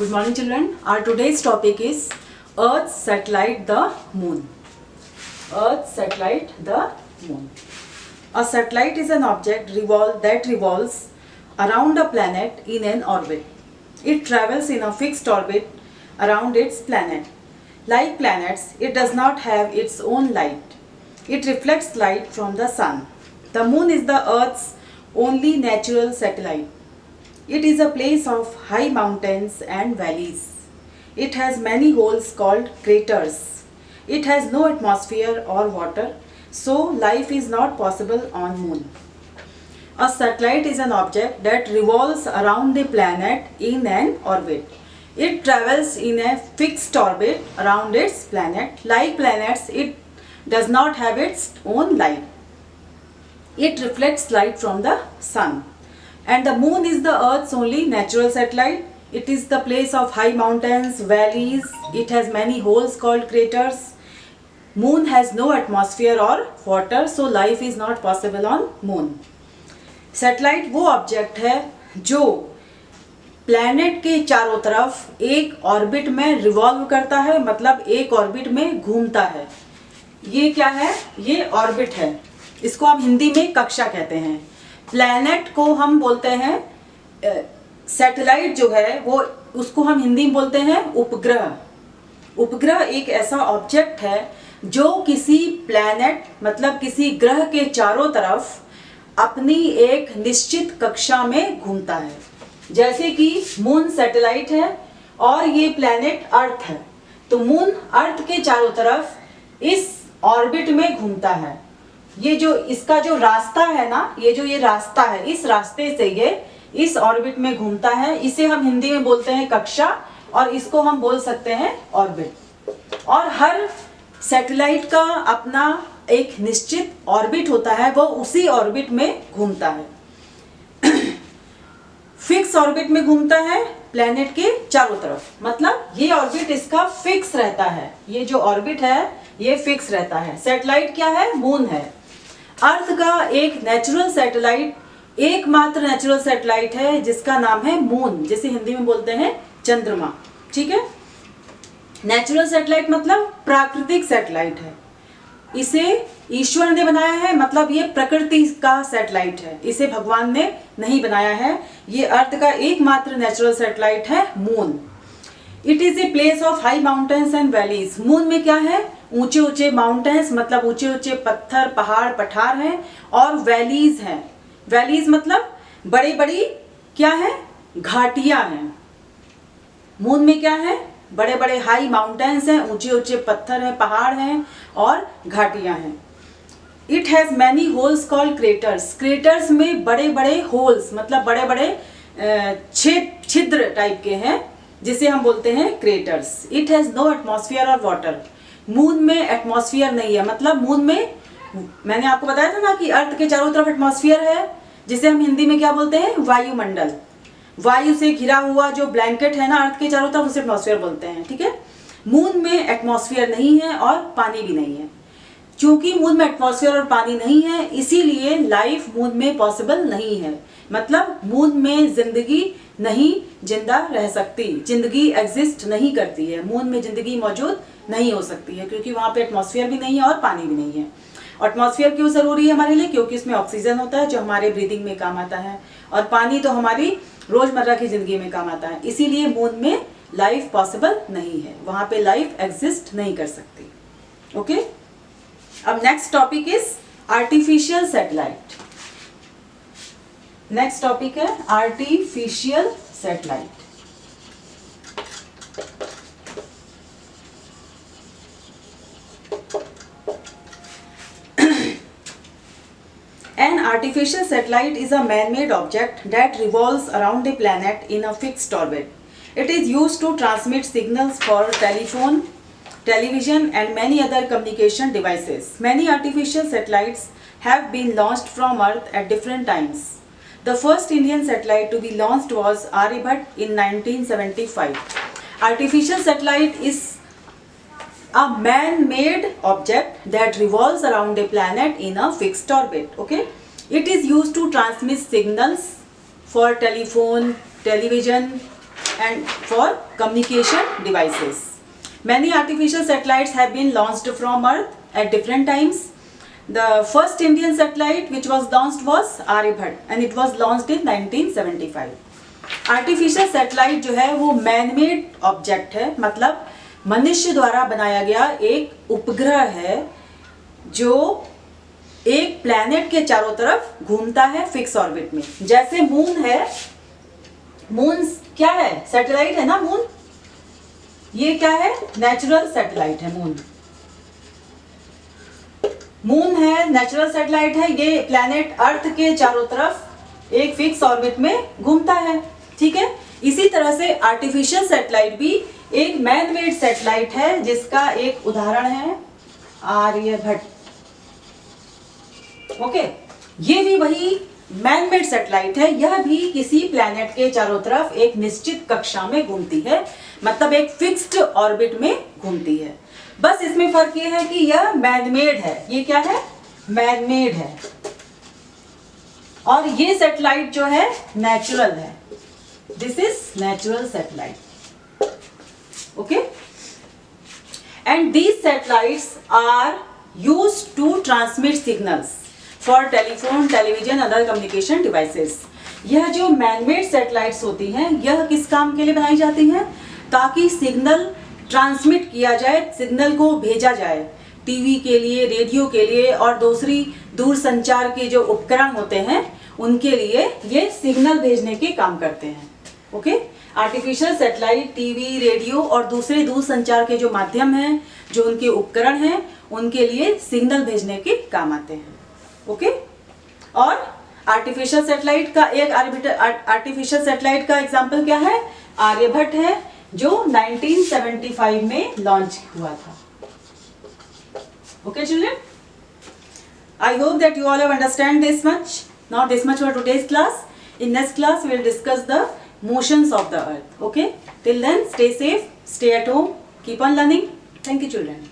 Good morning, children. Our today's topic is Earth, satellite, the moon. Earth, satellite, the moon. A satellite is an object that revolves around a planet in an orbit. It travels in a fixed orbit around its planet. Like planets, it does not have its own light. It reflects light from the sun. The moon is the Earth's only natural satellite. It is a place of high mountains and valleys. It has many holes called craters. It has no atmosphere or water, so life is not possible on moon. A satellite is an object that revolves around the planet in an orbit. It travels in a fixed orbit around its planet. Like planets, it does not have its own light. It reflects light from the sun. And the moon is the Earth's only natural satellite. It is the place of high mountains, valleys. It has many holes called craters. Moon has no atmosphere or water, so life is not possible on moon. Satellite वो object है जो planet के चारों तरफ एक orbit में revolve करता है, मतलब एक ऑर्बिट में घूमता है. ये क्या है? ये ऑर्बिट है. इसको हम हिंदी में कक्षा कहते हैं. प्लैनेट को हम बोलते हैं, सैटेलाइट जो है वो उसको हम हिंदी में बोलते हैं उपग्रह. उपग्रह एक ऐसा ऑब्जेक्ट है जो किसी प्लैनेट मतलब किसी ग्रह के चारों तरफ अपनी एक निश्चित कक्षा में घूमता है. जैसे कि मून सैटेलाइट है और ये प्लैनेट अर्थ है, तो मून अर्थ के चारों तरफ इस ऑर्बिट में घूमता है. ये जो इसका जो रास्ता है ना, ये रास्ता है, इस रास्ते से ये इस ऑर्बिट में घूमता है. इसे हम हिंदी में बोलते हैं कक्षा और इसको हम बोल सकते हैं ऑर्बिट. और हर सैटेलाइट का अपना एक निश्चित ऑर्बिट होता है, वो उसी ऑर्बिट में घूमता है. फिक्स ऑर्बिट में घूमता है प्लैनेट के चारों तरफ, मतलब ये ऑर्बिट इसका फिक्स रहता है. ये जो ऑर्बिट है ये फिक्स रहता है. सैटेलाइट क्या है? मून है. अर्थ का एक नेचुरल सैटेलाइट, एकमात्र नेचुरल सैटेलाइट है जिसका नाम है मून, जिसे हिंदी में बोलते हैं चंद्रमा. ठीक है. नेचुरल सैटेलाइट मतलब प्राकृतिक सैटेलाइट है. इसे ईश्वर ने बनाया है, मतलब ये प्रकृति का सैटेलाइट है. इसे भगवान ने नहीं बनाया है. ये अर्थ का एकमात्र नेचुरल सैटेलाइट है moon. It is a place of high mountains and valleys. Moon में क्या है? ऊंचे ऊंचे माउंटेन्स मतलब ऊंचे ऊंचे पत्थर, पहाड़, पठार हैं, और वैलीज हैं. वैलीज मतलब बड़ी बड़ी क्या है? घाटियां हैं. मून में क्या है? बड़े बड़े हाई माउंटेन्स हैं, ऊंचे ऊंचे पत्थर हैं, पहाड़ हैं और घाटियां हैं. It has many holes called craters. Craters में बड़े बड़े होल्स मतलब बड़े बड़े छिद्र टाइप के हैं, जिसे हम बोलते हैं craters. It has no atmosphere और वाटर. मून में एटमॉस्फेयर नहीं है, मतलब मून में मैंने आपको बताया था ना कि अर्थ के चारों तरफ एटमॉस्फेयर है, जिसे हम हिंदी में क्या बोलते हैं? वायुमंडल. वायु से घिरा हुआ जो ब्लैंकेट है ना अर्थ के चारों तरफ, उसे एटमॉस्फेयर बोलते हैं. ठीक है. मून में एटमॉस्फेयर नहीं है और पानी भी नहीं है. क्योंकि मून में एटमॉस्फेयर और पानी नहीं है, इसीलिए लाइफ मून में पॉसिबल नहीं है. मतलब मून में जिंदगी नहीं जिंदा रह सकती, जिंदगी एग्जिस्ट नहीं करती है. मून में जिंदगी मौजूद नहीं हो सकती है क्योंकि वहां पे एटमॉस्फेयर भी नहीं है और पानी भी नहीं है. एटमॉस्फेयर क्यों जरूरी है हमारे लिए? क्योंकि इसमें ऑक्सीजन होता है जो हमारे ब्रीदिंग में काम आता है, और पानी तो हमारी रोजमर्रा की जिंदगी में काम आता है. इसीलिए मून में लाइफ पॉसिबल नहीं है, वहां पे लाइफ एग्जिस्ट नहीं कर सकती. ओके. अब next topic is artificial satellite. Next topic है artificial satellite. An artificial satellite is a man-made object that revolves around the planet in a fixed orbit. It is used to transmit signals for telephone, television and many other communication devices. Many artificial satellites have been launched from Earth at different times. The first Indian satellite to be launched was Aryabhat in 1975. Artificial satellite is a man-made object that revolves around a planet in a fixed orbit. Okay. It is used to transmit signals for telephone, television and for communication devices. Many artificial satellites have been launched from Earth at different times. The first Indian satellite which was launched was Aryabhatta and it was launched in 1975. Artificial satellite जो है वो man made object है, मतलब मनुष्य द्वारा बनाया गया एक उपग्रह है जो एक प्लैनेट के चारों तरफ घूमता है फिक्स ऑर्बिट में। जैसे मून है, मून क्या है? सैटेलाइट है ना मून। ये क्या है? नेचुरल सैटेलाइट है मून। मून है, नेचुरल सैटेलाइट है, ये प्लैनेट अर्थ के चारों तरफ एक फिक्स ऑर्बिट में घूमता है, ठीक है। इसी तरह से आर्टिफिशियल सैटेलाइट भी एक मैन मेड सैटेलाइट है जिसका एक उदाहरण है आर्यभट्ट। ओके, ये भी वही मैन मेड सैटेलाइट है, यह भी किसी प्लैनेट के चारों तरफ एक निश्चित कक्षा में घूमती है, मतलब एक फिक्स्ड ऑर्बिट में घूमती है। बस इसमें फर्क ये है कि यह मैन मेड है, ये क्या है? मैन मेड है, और ये सैटेलाइट जो है नेचुरल है। This is natural satellite, okay. And these satellites are used to transmit signals for telephone, television, other communication devices. यह जो मैनमेड सैटेलाइट्स होती हैं, यह किस काम के लिए बनाई जाती हैं? ताकि सिग्नल ट्रांसमिट किया जाए, सिग्नल को भेजा जाए टीवी के लिए, रेडियो के लिए और दूसरी दूर संचार के जो उपकरण होते हैं उनके लिए ये सिग्नल भेजने के काम करते हैं। Okay, artificial satellite TV, radio और दूसरे दूर संचार के जो माध्यम हैं, जो उनके उपकरण हैं, उनके लिए सिग्नल भेजने के काम आते हैं। ओके, और आर्टिफिशियल सैटेलाइट का एक आर्टिफिशियल सैटेलाइट का एग्जांपल क्या है? आर्यभट्ट है जो 1975 में लॉन्च हुआ था। Okay children, I hope that you all have understand this much. Now this much for today's class. In next class we will discuss the motions of the earth. Okay, till then stay safe, stay at home, keep on learning. Thank you children.